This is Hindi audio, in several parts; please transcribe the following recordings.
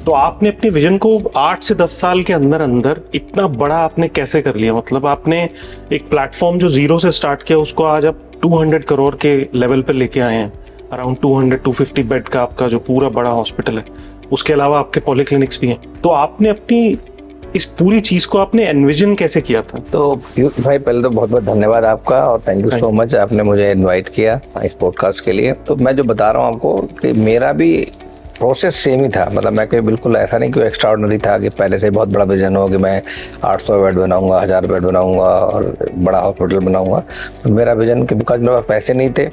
तो आपने अपने विजन को 8 से 10 साल के अंदर अंदर इतना बड़ा आपने कैसे कर लिया? मतलब आपने एक प्लेटफॉर्म जो जीरो से स्टार्ट किया उसको आज आप 200 करोड़ के लेवल पे लेके आए हैं। अराउंड 200-250 बेड का आपका जो पूरा बड़ा हॉस्पिटल है, उसके अलावा आपके पॉलीक्लिनिक्स भी हैं। तो आपने अपनी इस पूरी चीज को आपने एनविजन कैसे किया था? तो भाई पहले तो बहुत बहुत धन्यवाद आपका और थैंक यू सो मच, आपने मुझे इनवाइट किया इस पॉडकास्ट के लिए। तो मैं जो बता रहा हूँ आपको कि मेरा भी प्रोसेस सेम ही था। मतलब मैं कोई बिल्कुल ऐसा नहीं कि एक्स्ट्रा ऑर्डिनरी था कि पहले से बहुत बड़ा विजन हो कि मैं 800 बेड बनाऊंगा, 1000 बेड बनाऊंगा और बड़ा हॉस्पिटल बनाऊंगा। तो मेरा विजन कि बिकॉज मेरे पास पैसे नहीं थे,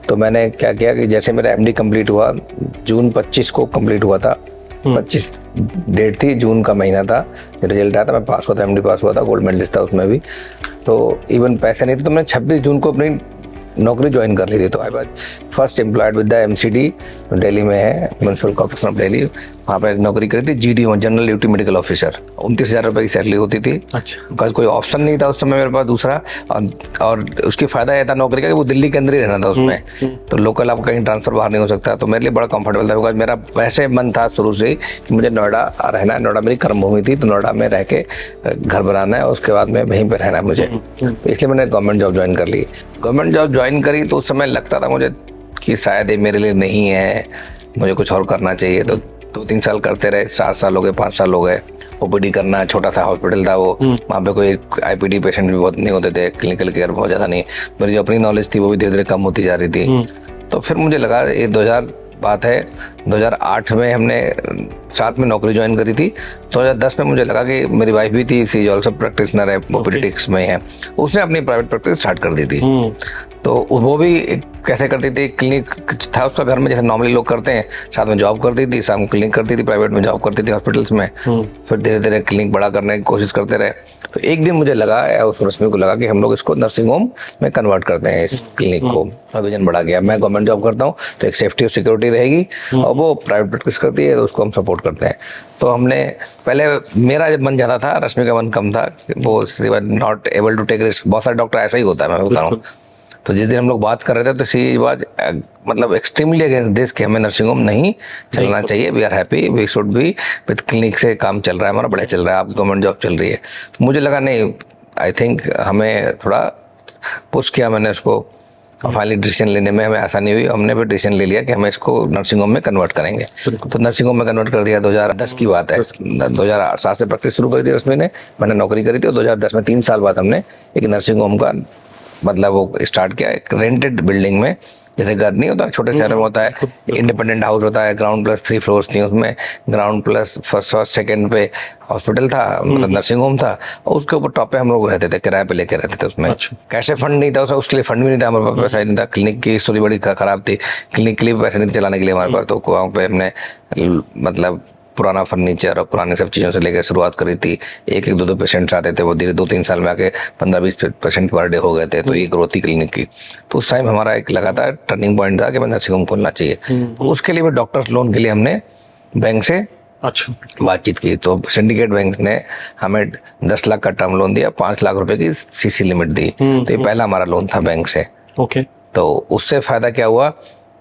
तो मैंने क्या किया कि जैसे मेरा एमडी कंप्लीट हुआ, जून 25 को कंप्लीट हुआ था, 25 डेट थी, जून का महीना था, रिजल्ट आया था, मैं पास हुआ था, एमडी पास हुआ था, गोल्ड मेडलिस्ट था उसमें भी। तो इवन पैसे नहीं थे, तो मैंने 26 जून को अपनी नौकरी ज्वाइन कर ली थी। तो I was first employed with the MCD, Delhi में है, म्यूनसिपल कॉर्पोरेशन ऑफ दिल्ली। वहाँ पे नौकरी करी थी, GDO, general duty medical officer. 29,000 रुपये की सैलरी होती थी। अच्छा। बिकॉज कोई ऑप्शन नहीं था उस समय मेरे पास दूसरा, और उसकी फायदा यह था नौकरी का कि वो दिल्ली के अंदर ही रहना था उसमें, तो लोकल आप कहीं ट्रांसफर बाहर नहीं हो सकता। तो मेरे लिए बड़ा कंफर्टेबल था, बिकॉज मेरा वैसे मन था शुरू से ही कि मुझे नोएडा रहना है। नोएडा मेरी कर्मभूमि थी, तो नोएडा में रह के घर बनाना है, उसके बाद में वहीं पर रहना है मुझे। तो इसलिए मैंने गवर्नमेंट जॉब ज्वाइन कर ली। गवर्नमेंट जॉब ज्वाइन करी तो उस समय लगता था मुझे कि शायद ये मेरे लिए नहीं है, मुझे कुछ और करना चाहिए। तो 2-3 साल करते रहे, 7 साल हो गए, 5 साल हो गए। ओपीडी करना, छोटा सा हॉस्पिटल था वो, वहाँ पे कोई आईपीडी पेशेंट भी बहुत नहीं होते थे, क्लिनिकल केयर बहुत ज़्यादा नहीं। मेरी जो अपनी नॉलेज थी वो भी धीरे धीरे कम होती जा रही थी। तो फिर मुझे लगा, ये 2000 बात है, 2008 में हमने साथ में नौकरी ज्वाइन करी थी। 2010 में मुझे लगा कि मेरी वाइफ भी थी, सी इज ऑल्सो प्रैक्टिशनर है, ओपीडिटिक्स में है, उसने अपनी प्राइवेट प्रैक्टिस स्टार्ट कर दी थी। तो वो भी कैसे करती थी, क्लिनिक था उसका घर में, जैसे नॉर्मली लोग करते हैं, साथ में जॉब करती थी, शाम को क्लिनिक करती थी, प्राइवेट में जॉब करती थी हॉस्पिटल्स में। फिर धीरे धीरे क्लिनिक बड़ा करने की कोशिश करते रहे। तो एक दिन मुझे लगा, उस रश्मि को लगा कि हम लोग इसको नर्सिंग होम में कन्वर्ट करते हैं इस क्लिनिक को। विजन बढ़ा गया, मैं गवर्नमेंट जॉब करता हूँ तो एक सेफ्टी और सिक्योरिटी रहेगी, और वो प्राइवेट प्रैक्टिस करती है तो उसको हम सपोर्ट करते हैं। तो हमने पहले, मेरा जब मन ज़्यादा था, रश्मि का मन कम था, वो not able to take risk. बहुत सारे डॉक्टर ऐसा ही होता है, मैं बता रहा हूँ। तो जिस दिन हम लोग बात कर रहे थे तो सी बात मतलब एक्सट्रीमली अगेंस्ट दिस कि हमें नर्सिंग होम नहीं चलना चाहिए। We are happy, we should be with clinic से काम चल रहा है हमारा, बढ़िया चल रहा है, आपकी गवर्नमेंट जॉब चल रही है। तो मुझे लगा नहीं, आई थिंक हमें थोड़ा पुश किया मैंने उसको, और फाइनली डिसीजन लेने में हमें आसानी हुई। हमने फिर डिसीजन ले लिया कि हमें इसको नर्सिंग होम में कन्वर्ट करेंगे। तो नर्सिंग होम में कन्वर्ट कर दिया। 2010 की बात है, 2007 से प्रैक्टिस शुरू कर दी उसमें, मैंने नौकरी करी थी, और 2010 में 3 साल बाद हमने एक नर्सिंग होम का मतलब वो स्टार्ट किया, एक रेंटेड बिल्डिंग में। जैसे घर नहीं होता, छोटे शहरों में होता है, इंडिपेंडेंट हाउस होता है, ग्राउंड प्लस 3 फ्लोर्स थी उसमें, ग्राउंड प्लस फर्स्ट सेकंड पे हॉस्पिटल था, मतलब नर्सिंग होम था, और उसके ऊपर टॉप पे हम लोग रहते थे, किराए पे लेके रहते थे उसमें। कैसे फंड नहीं था उसके लिए फंड भी नहीं था हमारे पास, पैसा ही नहीं था। क्लिनिक की स्टोरी बड़ी खराब थी, क्लिनिक के लिए पैसे नहीं थे चलाने के लिए हमारे पास। तो वहाँ पे हमने मतलब पुराना फर्नीचर और पुरानी सब चीज़ों से लेकर शुरुआत करी थी। एक 2 पेशेंट्स आते थे, वो धीरे 2-3 साल में आके 15-20 पेशेंट पर डे हो गए थे। तो ये ग्रोथ थी क्लिनिक की। तो उस टाइम हमारा एक लगातार टर्निंग पॉइंट था कि मैं नर्सिंग होम खोलना चाहिए। तो उसके लिए भी डॉक्टर्स लोन के लिए हमने बैंक से बातचीत की। तो सिंडिकेट बैंक ने हमें 10 लाख का टर्म लोन दिया, 5 लाख रुपए की सीसी लिमिट दी। तो ये पहला हमारा लोन था बैंक से। तो उससे फायदा क्या हुआ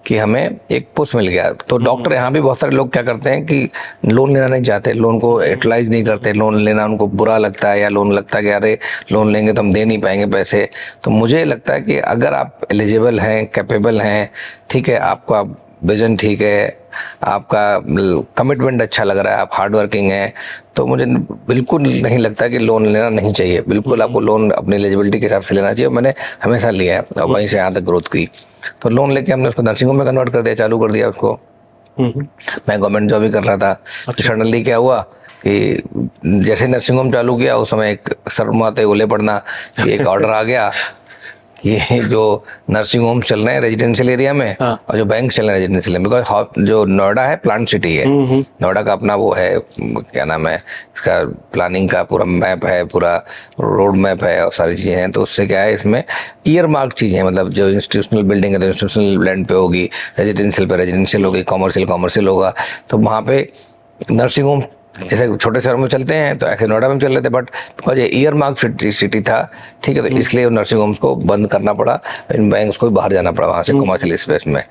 कि हमें एक पुश मिल गया। तो डॉक्टर यहाँ भी बहुत सारे लोग क्या करते हैं कि लोन लेना नहीं चाहते, लोन को यूटिलाइज नहीं करते, लोन लेना उनको बुरा लगता है, या लोन लगता है कि अरे लोन लेंगे तो हम दे नहीं पाएंगे पैसे। तो मुझे लगता है कि अगर आप एलिजिबल हैं, कैपेबल हैं, ठीक है, आपका विजन ठीक है, आपका कमिटमेंट अच्छा लग रहा है, आप हार्ड वर्किंग हैं, तो मुझे बिल्कुल नहीं लगता कि लोन लेना नहीं चाहिए। बिल्कुल आपको लोन अपनी एलिजिबिलिटी के हिसाब से लेना चाहिए। मैंने हमेशा लिया है और वहीं से यहाँ तक ग्रोथ की। तो लोन लेके हमने उसको नर्सिंग होम में कन्वर्ट कर दिया, चालू कर दिया उसको। मैं गवर्नमेंट जॉब ही कर रहा था। तो सडनली क्या हुआ कि जैसे नर्सिंग होम चालू किया, उस समय एक शर्माते ओले पड़ना कि एक ऑर्डर आ गया ये जो नर्सिंग होम चल रहे हैं रेजिडेंशियल एरिया में, और जो बैंक चल रहे हैं रेजिडेंशियल में, बिकॉज जो नोएडा है प्लांट सिटी है, नोएडा का अपना वो है, क्या नाम है इसका, प्लानिंग का पूरा मैप है, पूरा रोड मैप है और सारी चीज़ें हैं। तो उससे क्या है, इसमें ईयर मार्क चीज़ें हैं, मतलब जो इंस्टीट्यूशनल बिल्डिंग है तो इंस्टीट्यूशनल लैंड पे होगी, रेजिडेंशियल पे रेजिडेंशियल होगी, कॉमर्शियल होगा। तो वहाँ पे नर्सिंग होम जैसे छोटे शहरों में चलते हैं तो ऐसे नोएडा में चल रहे थे, बट बिकॉज ये ईयर मार्क सिटी था, ठीक है, तो इसलिए नर्सिंग होम्स को बंद करना पड़ा, इन बैंक्स को भी बाहर जाना पड़ा वहाँ से कमर्शियल स्पेस में।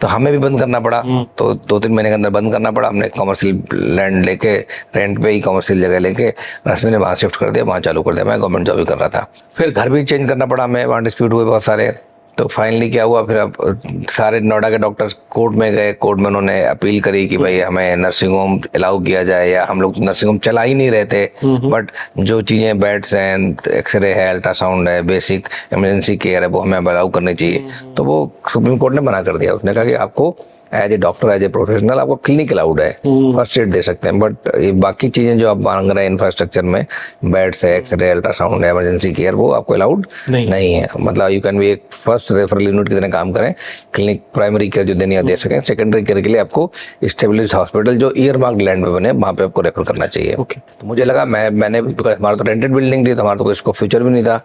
तो हमें भी बंद करना पड़ा। तो 2-3 महीने के अंदर बंद करना पड़ा। हमने कमर्शियल लैंड लेके रेंट पे ही कमर्शियल जगह लेके रश्मि ने वहाँ शिफ्ट कर दिया, वहाँ चालू कर दिया। मैं गवर्नमेंट जॉब ही कर रहा था। फिर घर भी चेंज करना पड़ा हमें, वहाँ डिस्प्यूट हुए बहुत सारे। तो फाइनली क्या हुआ, फिर अब सारे नोएडा के डॉक्टर्स कोर्ट में गए। कोर्ट में उन्होंने अपील करी कि भाई हमें नर्सिंग होम अलाउ किया जाए, या हम लोग नर्सिंग होम चला ही नहीं रहे थे, बट जो चीज़ें बेड्स हैं, एक्सरे है, अल्ट्रासाउंड है, बेसिक इमरजेंसी केयर है, वो हमें अलाउ करनी चाहिए। तो वो सुप्रीम कोर्ट ने मना कर दिया। उसने कहा कि आपको as a doctor, as a professional आपको क्लिनिक अलाउड है, फर्स्ट एड दे सकते हैं, बट ये बाकी चीजें जो आप मांग रहे हैं इंफ्रास्ट्रक्चर में, बेड्स है, एक्सरे, अल्ट्रासाउंड है, इमरजेंसी केयर, वो आपको अलाउड नहीं है। मतलब यू कैन भी एक फर्स्ट रेफरल यूनिट की तरह काम करें, क्लिनिक प्राइमरी केयर जो देनी है दे सकें, सेकेंडरी केयर के लिए आपको स्टेबलिश हॉस्पिटल जो ईयर मार्क लैंड पे बने वहाँ पे आपको रेफर करना चाहिए। तो मुझे लगा मैंने हमारा तो रेंटेड बिल्डिंग थी, तो हमारा तो कोई इसको फ्यूचर भी नहीं था।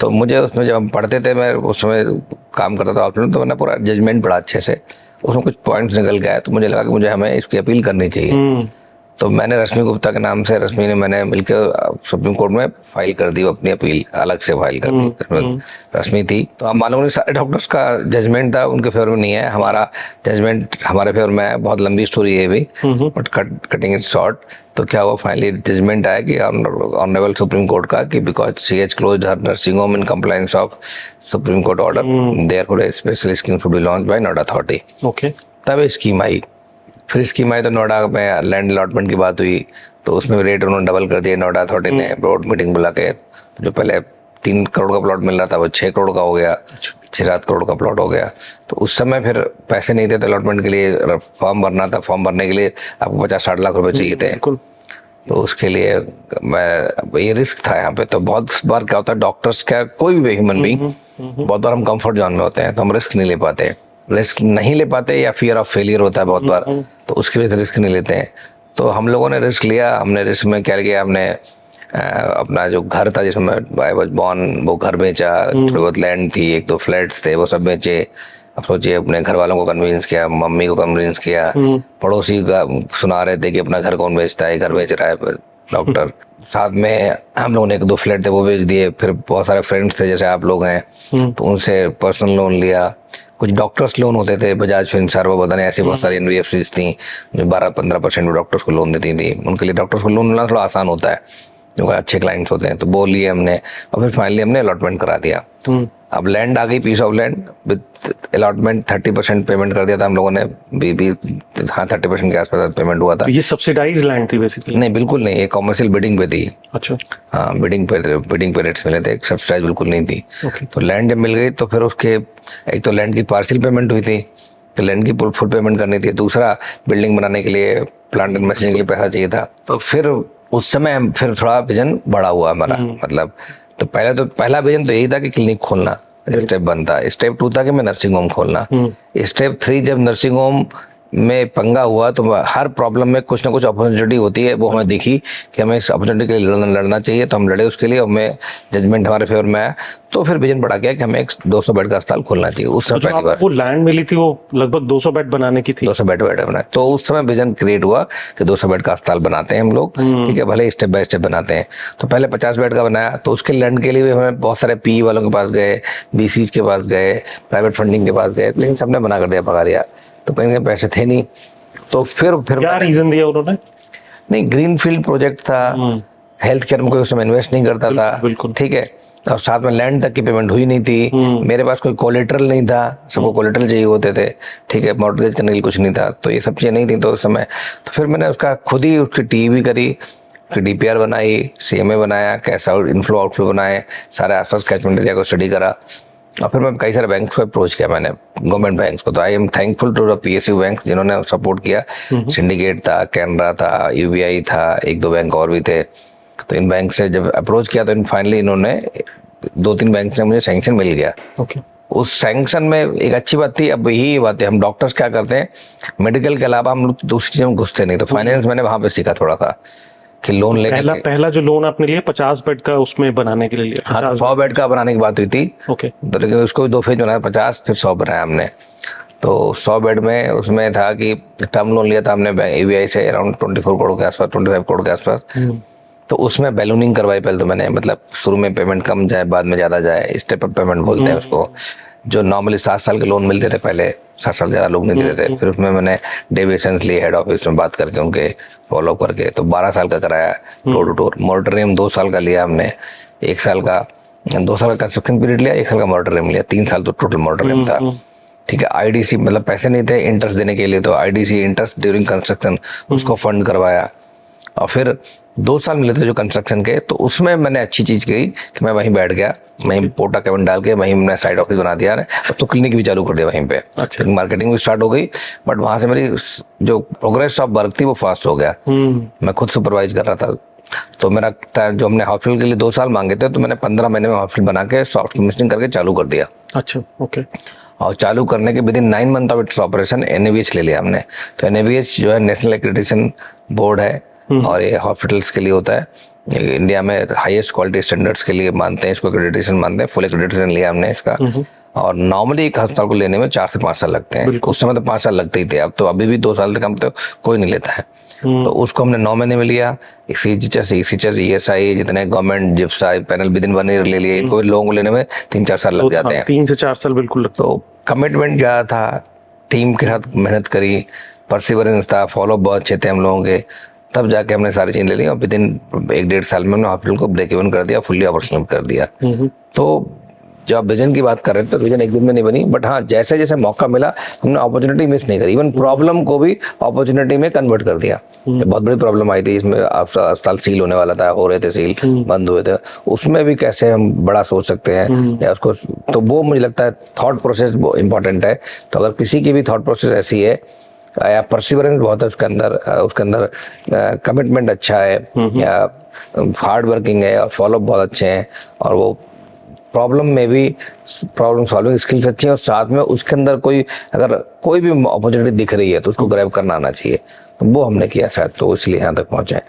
तो मुझे उसमें जब हम पढ़ते थे, मैं उसमें काम करता था हॉस्पिटल, तो मैंने पूरा जजमेंट पढ़ा अच्छे से, उसमें कुछ पॉइंट्स निकल गया। तो मुझे लगा कि हमें इसकी अपील करनी चाहिए। तो मैंने रश्मि गुप्ता के नाम से, रश्मि ने, मैंने मिलकर सुप्रीम कोर्ट में फाइल कर दी, अपनी अपील अलग से फाइल कर दी। रश्मि थी, तो आप मालूम नहीं सारे डॉक्टर्स का जजमेंट था उनके फेवर में नहीं है, हमारा जजमेंट हमारे फेवर में है। बहुत लंबी स्टोरी है भी, बट कटिंग इट शॉर्ट। तो क्या हुआ, फाइनली जजमेंट आया कि ऑनरेबल सुप्रीम कोर्ट का कि because CH closed her nursing home in compliance of supreme court order, therefore A special scheme should be launched by Noida authority. Okay, तब स्कीम आई। फिर स्कीम आई तो नोएडा में लैंड अलॉटमेंट की बात हुई, तो उसमें रेट उन्होंने डबल कर दिया नोएडा अथॉरिटी ने, बोर्ड मीटिंग बुला के। तो जो पहले 3 करोड़ का प्लॉट मिल रहा था वो 6 करोड़ का हो गया, 6-7 करोड़ का प्लॉट हो गया। तो उस समय फिर पैसे नहीं थे, तो अलॉटमेंट के लिए फॉर्म भरना था, फॉर्म भरने के लिए आपको 50-60 लाख रुपए चाहिए थे। तो उसके लिए ये रिस्क था यहाँ पे। तो बहुत बार क्या होता है, डॉक्टर्स क्या, कोई भी ह्यूमन बीइंग, बहुत बार हम कंफर्ट जोन में होते हैं, तो हम रिस्क नहीं ले पाते, या फियर ऑफ फेलियर होता है बहुत बार, तो उसकी वजह से रिस्क नहीं लेते हैं। तो हम लोगों ने रिस्क लिया। हमने रिस्क में क्या किया, हमने अपना जो घर था जिसमें आई वाज बॉर्न, वो घर बेचा, थोड़ी बहुत लैंड थी, 1-2 फ्लैट्स थे, वो सब बेचे। अब सोचिए, अपने घर वालों को कन्विंस किया, मम्मी को कन्विंस किया, पड़ोसी का सुना रहे थे कि अपना घर कौन बेचता है, घर बेच रहा है डॉक्टर। साथ में हम लोगों ने 1-2 फ्लैट थे वो बेच दिए। फिर बहुत सारे फ्रेंड्स थे जैसे आप लोग हैं, तो उनसे पर्सनल लोन लिया। कुछ डॉक्टर्स लोन होते थे, बजाज फिनसर्व, सर्वबोधन, ऐसी बहुत सारी NBFCs थी जो 12-15% में डॉक्टर्स को लोन देती थी। उनके लिए डॉक्टर्स को लोन मिलना थोड़ा आसान होता है, जो अच्छे क्लाइंट्स होते हैं, तो वो लिए हमने। और फिर फाइनली हमने अलॉटमेंट करा दिया। अब लैंड आ गई, piece of land with allotment, 30% payment कर दिया था हम लोगों ने भी। हाँ, 30% के आसपास पेमेंट हुआ था। ये सब्सिडाइज लैंड थी बेसिकली? नहीं, बिल्कुल नहीं, ये कॉमर्शियल बिडिंग पे थी। अच्छा। हाँ, बिडिंग पे रेट्स मिले थे, सब्सिडाइज बिल्कुल नहीं थी। तो लैंड जब मिल गई तो फिर उसके एक तो लैंड की पार्शियल पेमेंट हुई थी, तो लैंड की फुल पेमेंट करनी थी। दूसरा, बिल्डिंग बनाने के लिए, प्लांट एंड मशीनरी के लिए पैसा चाहिए था। तो फिर उस समय फिर थोड़ा विजन बड़ा हुआ हमारा। मतलब तो पहला विजन तो यही था कि क्लिनिक खोलना, स्टेप 1 था। स्टेप 2 था कि मैं नर्सिंग होम खोलना। स्टेप 3 जब नर्सिंग होम में पंगा हुआ, तो हर प्रॉब्लम में कुछ ना कुछ अपॉर्चुनिटी होती है, वो हमें दिखी कि हमें इस अपॉर्चुनिटी के लिए लड़ना चाहिए, तो हम लड़े उसके लिए, और मैं जजमेंट हमारे फेवर में आया। तो फिर विजन बढ़ा गया कि हमें एक 200 बेड का अस्पताल खोलना चाहिए। उस समय पहली बार वो लैंड मिली थी, वो लगभग 200 बेड बनाने की थी। 200 बेड बनाए। तो उस समय विजन क्रिएट हुआ कि 200 बेड का अस्पताल बनाते हैं हम लोग, ठीक है, भले स्टेप बाय स्टेप बनाते हैं। तो पहले 50 बेड का बनाया, तो उसके लैंड के लिए भी हमें बहुत सारे PE वालों के पास गए, BCs के पास गए, प्राइवेट फंडिंग के पास गए, लेकिन सबने मना कर दिया, भगा दिया। तो कहीं पैसे थे नहीं। तो फिर क्या रीजन दिया उन्होंने? नहीं, ग्रीन फील्ड प्रोजेक्ट था, हेल्थ केयर में कोई उसमें इन्वेस्ट नहीं करता था, ठीक है, और साथ में लैंड तक की पेमेंट हुई नहीं थी। मेरे पास कोई कोलेटरल नहीं था, सबको कोलेटरल चाहिए होते थे, ठीक है, मॉर्गेज करने के लिए कुछ नहीं था, तो ये सब चीजें नहीं थी तो उस समय। तो फिर मैंने उसका खुद ही उसकी TEV करी, फिर DPR बनाई, CMA बनाया, कैश आउट इनफ्लो आउटफ्लो बनाए, सारे आसपास कैचमेंट एरिया को स्टडी करा। और फिर मैं कई सारे बैंक्स को अप्रोच किया, मैंने गवर्नमेंट बैंक्स को। तो I am thankful to the PSU bank जिन्होंने सपोर्ट किया। सिंडिकेट था, कैनरा था, UBI था, 1-2 बैंक और भी थे। तो इन बैंक से जब अप्रोच किया तो फाइनली इन्होंने 2-3 बैंक से मुझे सैंक्शन मिल गया। उस सैंक्शन में एक अच्छी बात थी, अब यही बात है, हम डॉक्टर्स क्या करते हैं, मेडिकल के अलावा हम लोग दूसरी चीजों में घुसते नहीं। तो फाइनेंस मैंने वहां पे सीखा थोड़ा सा कि लोन लेने पहला जो लोन आपने लिया 50 बेड का उसमें बनाने के लिए लिया। हाँ, 100 बेड का बनाने की बात हुई थी। ओके। तो लेकिन उसको भी 2 फेज बनाया, 50 फिर 100 बनाया हमने। तो 100 बेड में उसमें था कि टर्म लोन लिया था हमने ABI से अराउंड 24 करोड़ के आसपास, 25 करोड़ के आसपास। तो उसमें बैलूनिंग करवाई पहले तो मैंने, मतलब शुरू में पेमेंट कम जाए, बाद में ज्यादा जाए, स्टेप अप पेमेंट बोलते हैं उसको। जो नॉर्मली 7 साल के लोन मिलते थे पहले, 7 साल ज़्यादा लोग नहीं दे रहे थे। फिर उसमें मैंने डेविएशंस लिए हेड ऑफिस में बात करके उनके फॉलो करके, तो 12 साल का कराया डोर टू डोर। मॉनिटरिंग 2 साल का लिया हमने, 1 साल का 2 साल का कंस्ट्रक्शन पीरियड लिया, 1 साल का मॉनिटरिंग लिया, 3 साल तो टोटल मॉनिटरिंग था। ठीक है, आईडीसी मतलब पैसे नहीं थे इंटरेस्ट देने के लिए, तो आईडीसी इंटरेस्ट ड्यूरिंग कंस्ट्रक्शन उसको फंड करवाया। और फिर 2 साल मिले थे जो कंस्ट्रक्शन के, तो उसमें मैंने अच्छी चीज़ की कि मैं वहीं बैठ गया, वहीं पोटा केबिन डाल के वहीं मैंने साइड ऑफिस बना दिया, अब तो क्लिनिक भी चालू कर दिया वहीं पे। अच्छा। मार्केटिंग भी स्टार्ट हो गई, बट वहाँ से मेरी जो प्रोग्रेस ऑफ वर्क थी वो फास्ट हो गया। मैं खुद सुपरवाइज कर रहा था, तो मेरा टाइम जो हमने हॉस्पिटल के लिए 2 साल मांगे थे, तो मैंने 15 महीने में हॉस्पिटल बना के सॉफ्ट कमीशनिंग करके चालू कर दिया। अच्छा, ओके। और चालू करने के within 9 month of its operation NABH ले लिया हमने। तो NABH जो है नेशनल एक्रेडिटेशन बोर्ड है, और ये हॉस्पिटल्स के लिए होता है, ये इंडिया में हाईएस्ट क्वालिटी स्टैंडर्ड्स के लिए मानते हैं इसको, एक्रेडिटेशन मानते हैं। फुल एक्रेडिटेशन लिया हमने इसका। और नॉर्मली एक अस्पताल को लेने में 4 से 5 साल लगते हैं, उस समय तो 5 साल लगते ही थे, अब तो अभी भी 2 साल से कम तो कोई नहीं लेता है। तो उसको हमने 9 महीने में लिया। CGHS, ECHS, ESI जितने गवर्नमेंट जिप्सा पैनल विदिन 1 ईयर ले लिए। इनको लोगों को लेने में 3-4 साल लग जाते हैं। 3 से 4 साल बिल्कुल लगता है। तो कमिटमेंट ज़्यादा था, टीम के साथ मेहनत करी, परसिवरेंस था, फॉलो बहुत अच्छे थे हम लोगों के, तब जाके हमने सारी चीज़ ले ली और विदिन 1-1.5 साल में हमने हॉस्पिटल को ब्रेक इवन कर दिया, फुल्ली ऑपरेशनल कर दिया। तो जब आप विजन की बात कर रहे थे, तो विजन एक दिन में नहीं बनी, बट हाँ जैसे जैसे मौका मिला हमने अपॉर्चुनिटी मिस नहीं करी, इवन प्रॉब्लम को भी अपॉर्चुनिटी में कन्वर्ट कर दिया। बहुत बड़ी प्रॉब्लम आई थी, इसमें अस्पताल सील होने वाला था, हो रहे थे सील, बंद हुए थे, उसमें भी कैसे हम बड़ा सोच सकते हैं या उसको, तो वो मुझे लगता है थॉट प्रोसेस इंपॉर्टेंट है। तो अगर किसी की भी थॉट प्रोसेस ऐसी है या परसिवरेंस बहुत है उसके अंदर कमिटमेंट अच्छा है या हार्ड वर्किंग है और फॉलो बहुत अच्छे हैं, और वो प्रॉब्लम में भी प्रॉब्लम सॉल्विंग स्किल्स अच्छी है, और साथ में उसके अंदर अगर कोई भी अपॉर्चुनिटी दिख रही है तो उसको ग्रैब करना आना चाहिए। तो वो हमने किया शायद, तो इसलिए यहाँ तक पहुँचे।